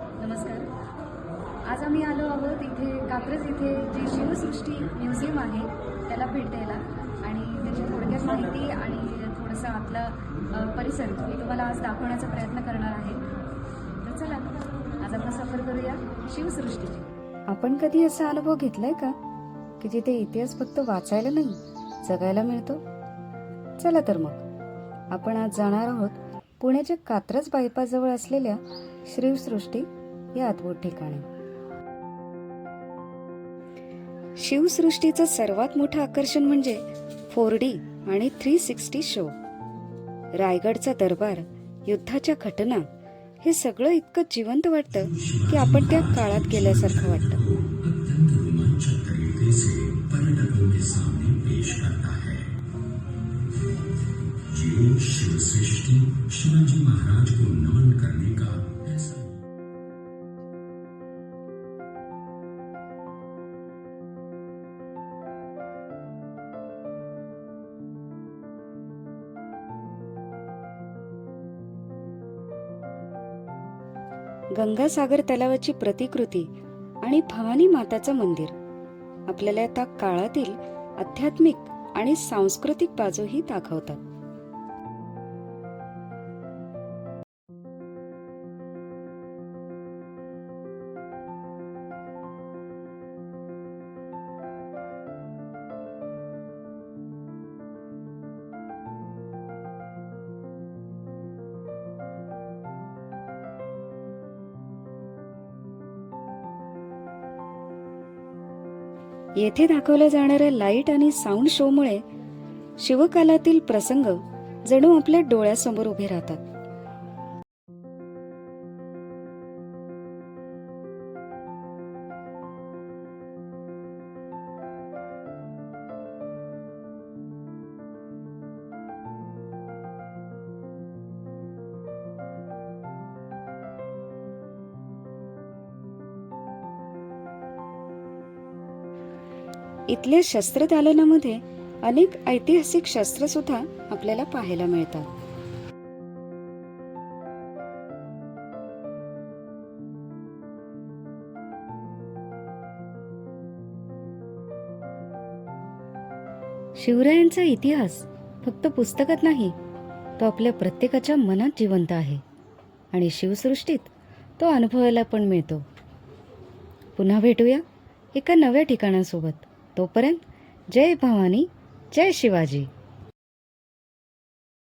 नमस्कार. आज आम्ही आलो आहोत इथे कात्रज इथे जी शिवसृष्टी म्युझियम आहे त्याला भेट द्यायला आणि त्याची थोडक्यात माहिती आणि थोडंसं आतला परिसर मी तुम्हाला आज दाखवण्याचा प्रयत्न करणार आहे. तर चला आज आपण सफर करूया शिवसृष्टीची. आपण कधी असा अनुभव घेतलाय का की जिथे इतिहास फक्त वाचायला नाही जगायला मिळतो? चला तर मग आपण आज जाणार आहोत पुण्याच्या कात्रज बायपासजवळ असलेल्या शिवसृष्टी या अद्भुत ठिकाणी. शिवसृष्टीचं सर्वात मोठं आकर्षण म्हणजे 4D आणि 360 शो. रायगडचा दरबार, युद्धाच्या घटना हे सगळं इतकं जिवंत वाटतं की आपण त्या काळात गेल्यासारखं वाटतं. अत्यंत रोमांचक तरीके से पर्यटकों के सामने पेश करता है. ये शिवसृष्टि शिवाजी महाराज को नमन करने का ऐसा गंगासागर तलावाची प्रतिकृती आणि भवानी माताचं मंदिर आपल्याला त्या काळातील आध्यात्मिक आणि सांस्कृतिक बाजूही दाखवतात. येथे दाखवल्या जाणाऱ्या लाईट आणि साऊंड शोमुळे शिवकालातील प्रसंग जणू आपल्या डोळ्यासमोर उभे राहतात. इथल्या शस्त्रदालनामध्ये अनेक ऐतिहासिक शस्त्र सुद्धा आपल्याला पाहायला मिळतात. शिवरायांचा इतिहास फक्त पुस्तकात नाही, तो आपल्या प्रत्येकाच्या मनात जिवंत आहे आणि शिवसृष्टीत तो अनुभवायला पण मिळतो. पुन्हा भेटूया एका नव्या ठिकाणासोबत. तोपर्यंत जय भवानी, जय शिवाजी.